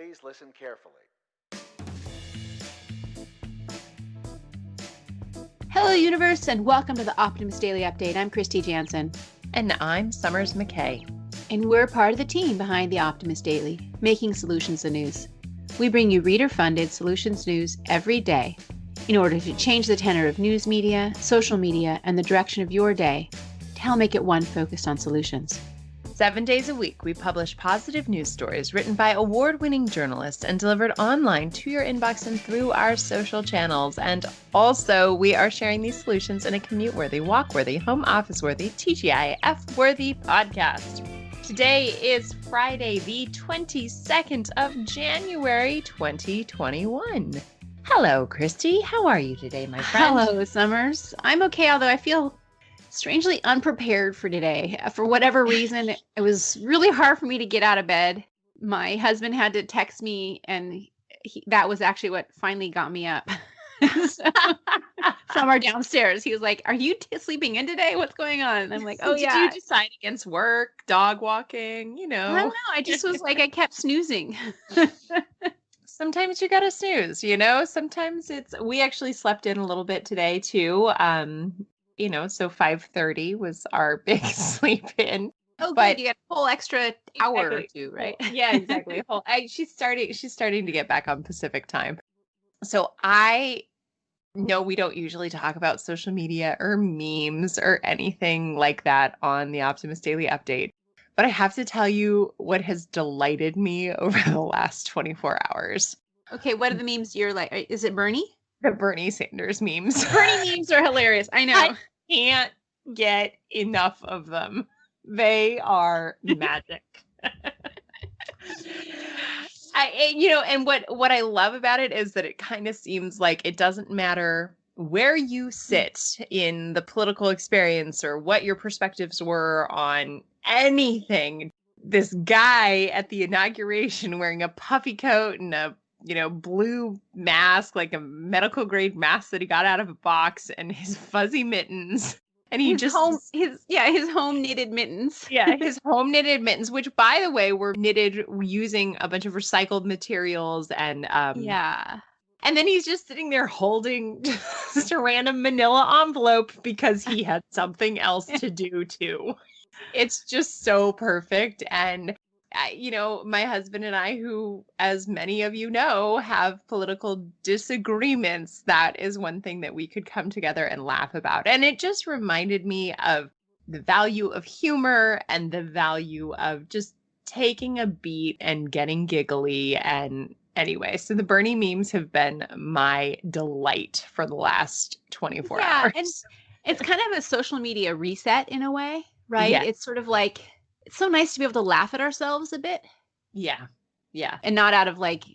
Please listen carefully. Hello, universe, and welcome to the Optimist Daily Update. I'm Kristy Jansen. And I'm Summers McKay. And we're part of the team behind the Optimist Daily, making solutions the news. We bring you reader-funded solutions news every day in order to change the tenor of news media, social media, and the direction of your day to help make it one focused on solutions. 7 days a week, we publish positive news stories written by award-winning journalists and delivered online to your inbox and through our social channels. And also, we are sharing these solutions in a commute-worthy, walk-worthy, home office-worthy, TGIF-worthy podcast. Today is Friday, the 22nd of January, 2021. Hello, Kristy. How are you today, my friend? Hello, Summers. I'm okay, although I feel strangely unprepared for today. For whatever reason, it was really hard for me to get out of bed. My husband had to text me, and that was actually what finally got me up. Somewhere downstairs, he was like, "Are you sleeping in today? What's going on?" And I'm like, "Oh, yeah." Did you decide against work, dog walking, I don't know. I just was like, I kept snoozing. Sometimes you gotta snooze, Sometimes we actually slept in a little bit today too. So 5:30 was our big sleep in. Oh, but you get a whole extra hour or two, right? Yeah, exactly. She's starting to get back on Pacific time. So I know we don't usually talk about social media or memes or anything like that on the Optimist Daily Update. But I have to tell you what has delighted me over the last 24 hours. Okay, what are the memes you're like? Is it Bernie? The Bernie Sanders memes. Bernie memes are hilarious. I know. I can't get enough of them. They are magic. And what I love about it is that it kind of seems like it doesn't matter where you sit in the political experience or what your perspectives were on anything. This guy at the inauguration wearing a puffy coat and a blue mask, like a medical grade mask that he got out of a box, and his fuzzy mittens. And he his home knitted mittens. Yeah, his home knitted mittens, which, by the way, were knitted using a bunch of recycled materials. And yeah. And then he's just sitting there holding just a random manila envelope because he had something else to do too. It's just so perfect. And my husband and I, who, as many of you know, have political disagreements, that is one thing that we could come together and laugh about. And it just reminded me of the value of humor and the value of just taking a beat and getting giggly. And anyway, so the Bernie memes have been my delight for the last 24 hours. And it's kind of a social media reset in a way, right? Yes. It's sort of like, it's so nice to be able to laugh at ourselves a bit. Yeah. And not out of like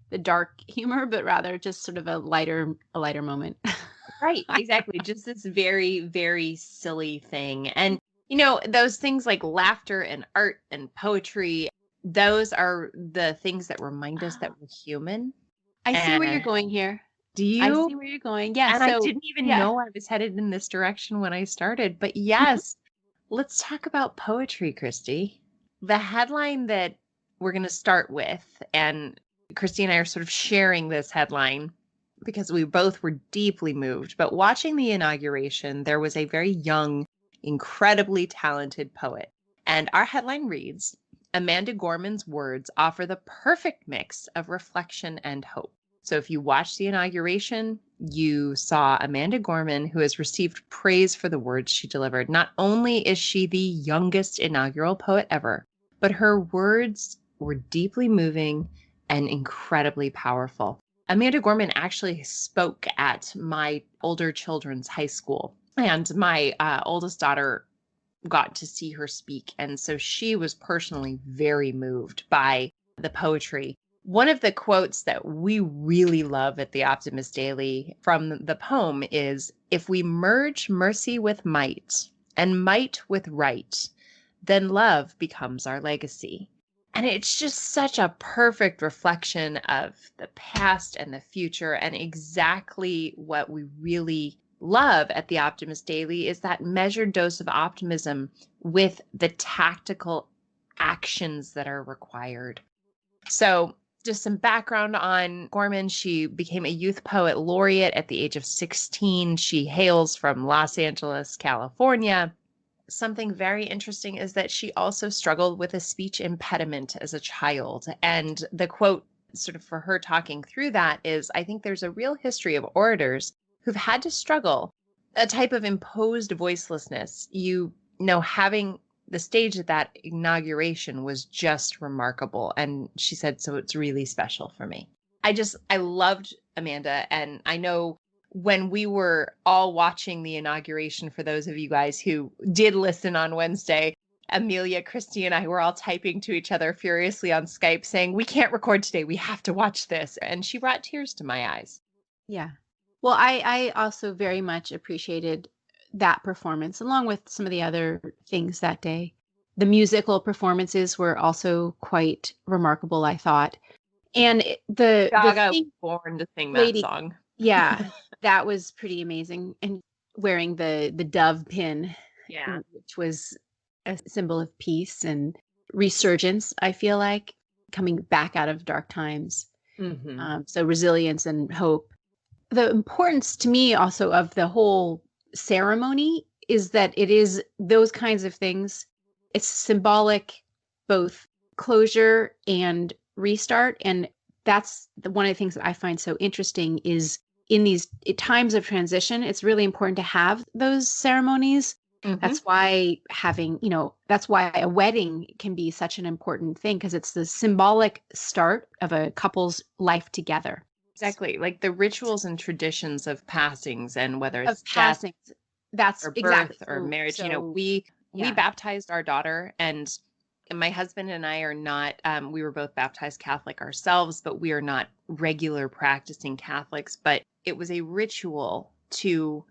the dark humor, but rather just sort of a lighter moment. Right. Exactly. Just this very, very silly thing. And, those things like laughter and art and poetry, those are the things that remind us that we're human. I see where you're going here. Do you? I see where you're going. Yeah. And I didn't even know I was headed in this direction when I started. But yes. Let's talk about poetry, Kristy. The headline that we're going to start with, and Kristy and I are sort of sharing this headline because we both were deeply moved. But watching the inauguration, there was a very young, incredibly talented poet. And our headline reads, "Amanda Gorman's words offer the perfect mix of reflection and hope." So if you watched the inauguration, you saw Amanda Gorman, who has received praise for the words she delivered. Not only is she the youngest inaugural poet ever, but her words were deeply moving and incredibly powerful. Amanda Gorman actually spoke at my older children's high school, and my oldest daughter got to see her speak. And so she was personally very moved by the poetry. One of the quotes that we really love at the Optimist Daily from the poem is, "If we merge mercy with might and might with right, then love becomes our legacy." And it's just such a perfect reflection of the past and the future, and exactly what we really love at the Optimist Daily is that measured dose of optimism with the tactical actions that are required. So Just some background on Gorman. She became a youth poet laureate at the age of 16. She hails from Los Angeles, California. Something very interesting is that she also struggled with a speech impediment as a child. And the quote, sort of for her talking through that, is I think there's a real history of orators who've had to struggle a type of imposed voicelessness. Having the stage at that inauguration was just remarkable. And she said, so it's really special for me. I loved Amanda. And I know when we were all watching the inauguration, for those of you guys who did listen on Wednesday, Amelia, Kristy, and I were all typing to each other furiously on Skype saying, we can't record today. We have to watch this. And she brought tears to my eyes. Yeah. Well, I also very much appreciated that performance, along with some of the other things that day. The musical performances were also quite remarkable, I thought. And Gaga was born to sing that song. Yeah, that was pretty amazing. And wearing the dove pin, which was a symbol of peace and resurgence, I feel like, coming back out of dark times. So resilience and hope. The importance to me also of the whole ceremony is that it is those kinds of things. It's symbolic, both closure and restart. And that's one of the things that I find so interesting is in these times of transition, it's really important to have those ceremonies. That's why that's why a wedding can be such an important thing, because it's the symbolic start of a couple's life together. Exactly. Like the rituals and traditions of passings, and whether it's passings, that's or birth exactly. or marriage. So, we baptized our daughter, and my husband and I are not, we were both baptized Catholic ourselves, but we are not regular practicing Catholics. But it was a ritual to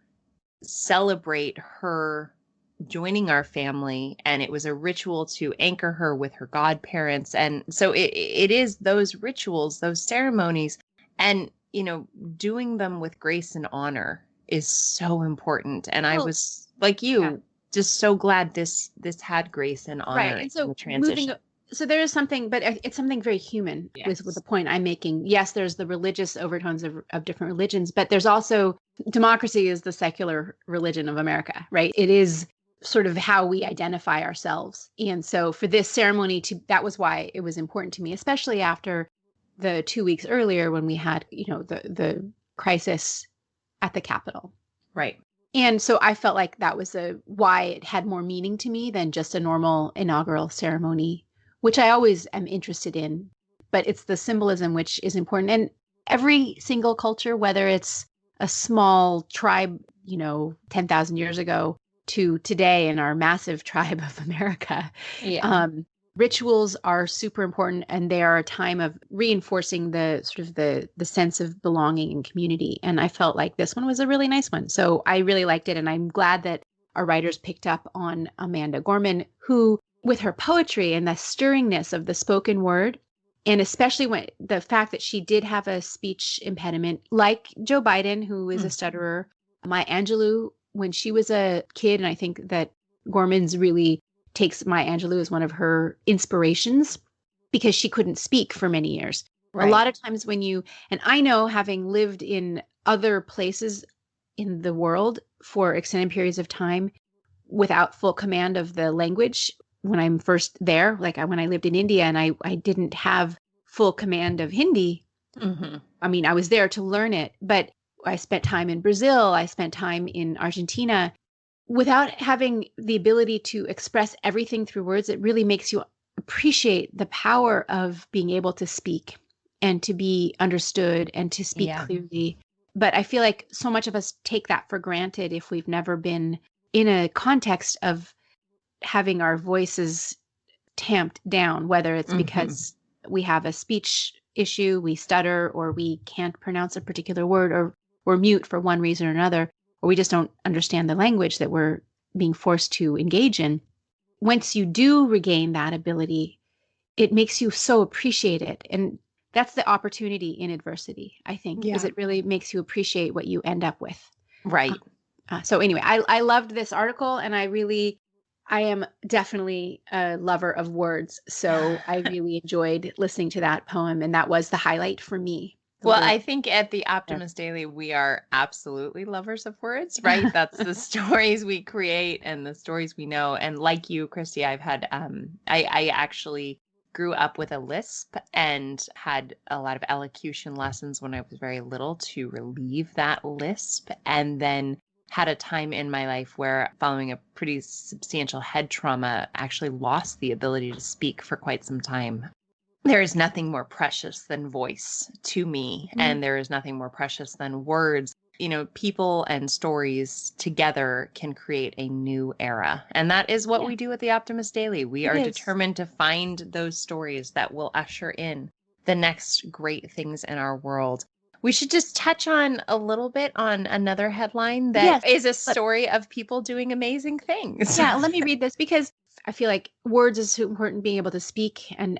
celebrate her joining our family, and it was a ritual to anchor her with her godparents. And so it is those rituals, those ceremonies, and, doing them with grace and honor is so important. And I was like you, just so glad this had grace and honor. Right. And so in the transition. So there is something, but it's something very human with the point I'm making. Yes, there's the religious overtones of different religions, but there's also democracy is the secular religion of America, right? It is sort of how we identify ourselves. And so for this ceremony that was why it was important to me, especially after the 2 weeks earlier when we had, the crisis at the Capitol. Right. And so I felt like that was why it had more meaning to me than just a normal inaugural ceremony, which I always am interested in. But it's the symbolism which is important. And every single culture, whether it's a small tribe, 10,000 years ago to today in our massive tribe of America, rituals are super important, and they are a time of reinforcing the sort of the sense of belonging and community. And I felt like this one was a really nice one. So I really liked it. And I'm glad that our writers picked up on Amanda Gorman, who, with her poetry and the stirringness of the spoken word, and especially when the fact that she did have a speech impediment, like Joe Biden, who is a stutterer, Maya Angelou, when she was a kid, and I think that Gorman's really takes Maya Angelou as one of her inspirations because she couldn't speak for many years. Right. A lot of times and I know, having lived in other places in the world for extended periods of time without full command of the language, when I'm first there, like when I lived in India and I didn't have full command of Hindi. I mean, I was there to learn it, but I spent time in Brazil, I spent time in Argentina. Without having the ability to express everything through words, it really makes you appreciate the power of being able to speak and to be understood and to speak clearly. But I feel like so much of us take that for granted if we've never been in a context of having our voices tamped down, whether it's because we have a speech issue, we stutter, or we can't pronounce a particular word, or we're mute for one reason or another, or we just don't understand the language that we're being forced to engage in. Once you do regain that ability, it makes you so appreciate it. And that's the opportunity in adversity, I think, is it really makes you appreciate what you end up with. Right. So anyway, I loved this article, and I I am definitely a lover of words, so I really enjoyed listening to that poem, and that was the highlight for me. Well, Word I think at the Optimist Daily, we are absolutely lovers of words, right? That's the stories we create and the stories we know. And like you, Kristy, I've had, I actually grew up with a lisp and had a lot of elocution lessons when I was very little to relieve that lisp. And then had a time in my life where, following a pretty substantial head trauma, actually lost the ability to speak for quite some time. There is nothing more precious than voice to me, and there is nothing more precious than words. You know, people and stories together can create a new era. And that is what we do at the Optimist Daily. We are determined to find those stories that will usher in the next great things in our world. We should just touch on a little bit on another headline that is a story of people doing amazing things. Yeah, let me read this because I feel like words is so important. Being able to speak and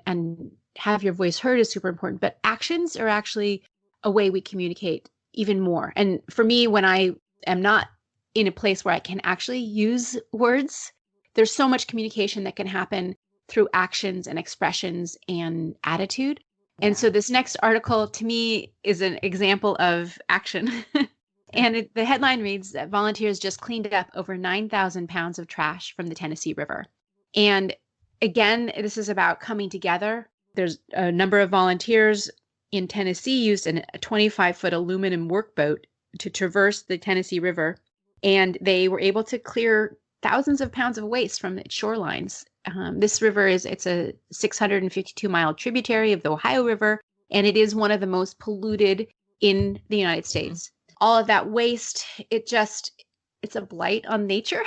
have your voice heard is super important, but actions are actually a way we communicate even more. And for me, when I am not in a place where I can actually use words, there's so much communication that can happen through actions and expressions and attitude. And so this next article to me is an example of action. And the headline reads that volunteers just cleaned up over 9,000 pounds of trash from the Tennessee River. And again, this is about coming together. There's a number of volunteers in Tennessee used a 25-foot aluminum workboat to traverse the Tennessee River, and they were able to clear thousands of pounds of waste from its shorelines. This river it's a 652-mile tributary of the Ohio River, and it is one of the most polluted in the United States. All of that waste, it's a blight on nature.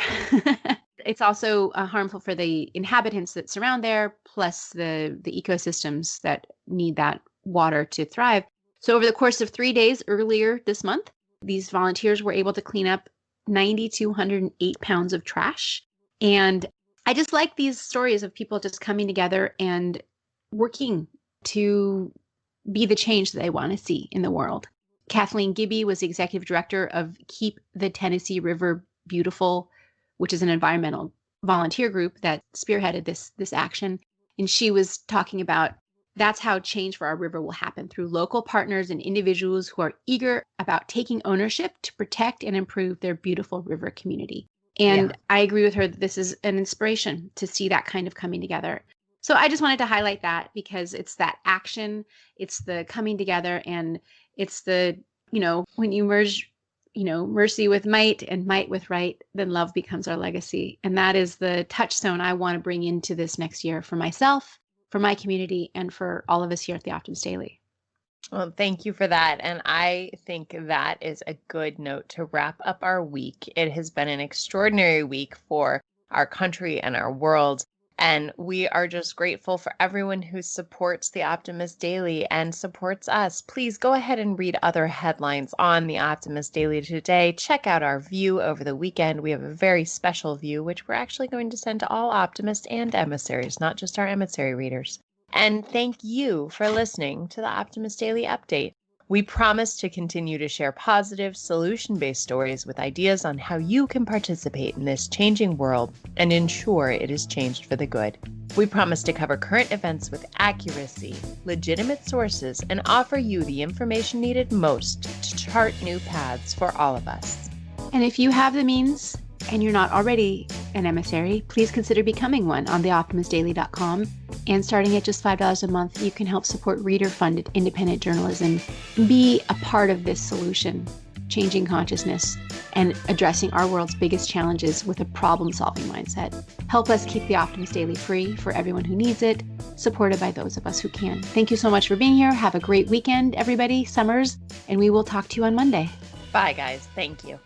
It's also harmful for the inhabitants that surround there, plus the ecosystems that need that water to thrive. So over the course of 3 days earlier this month, these volunteers were able to clean up 9,208 pounds of trash. And I just like these stories of people just coming together and working to be the change that they want to see in the world. Kathleen Gibby was the executive director of Keep the Tennessee River Beautiful, which is an environmental volunteer group that spearheaded this action. And she was talking about that's how change for our river will happen, through local partners and individuals who are eager about taking ownership to protect and improve their beautiful river community. And I agree with her that this is an inspiration to see that kind of coming together. So I just wanted to highlight that because it's that action, it's the coming together, and it's the, when you merge, mercy with might and might with right, then love becomes our legacy. And that is the touchstone I want to bring into this next year for myself, for my community, and for all of us here at the Optimist Daily. Well, thank you for that. And I think that is a good note to wrap up our week. It has been an extraordinary week for our country and our world. And we are just grateful for everyone who supports the Optimist Daily and supports us. Please go ahead and read other headlines on the Optimist Daily today. Check out our view over the weekend. We have a very special view, which we're actually going to send to all optimists and emissaries, not just our emissary readers. And thank you for listening to the Optimist Daily Update. We promise to continue to share positive, solution-based stories with ideas on how you can participate in this changing world and ensure it is changed for the good. We promise to cover current events with accuracy, legitimate sources, and offer you the information needed most to chart new paths for all of us. And if you have the means and you're not already an emissary, please consider becoming one on theoptimistdaily.com. And starting at just $5 a month, you can help support reader-funded independent journalism and be a part of this solution, changing consciousness and addressing our world's biggest challenges with a problem-solving mindset. Help us keep the Optimist Daily free for everyone who needs it, supported by those of us who can. Thank you so much for being here. Have a great weekend, everybody. Summers, and we will talk to you on Monday. Bye, guys. Thank you.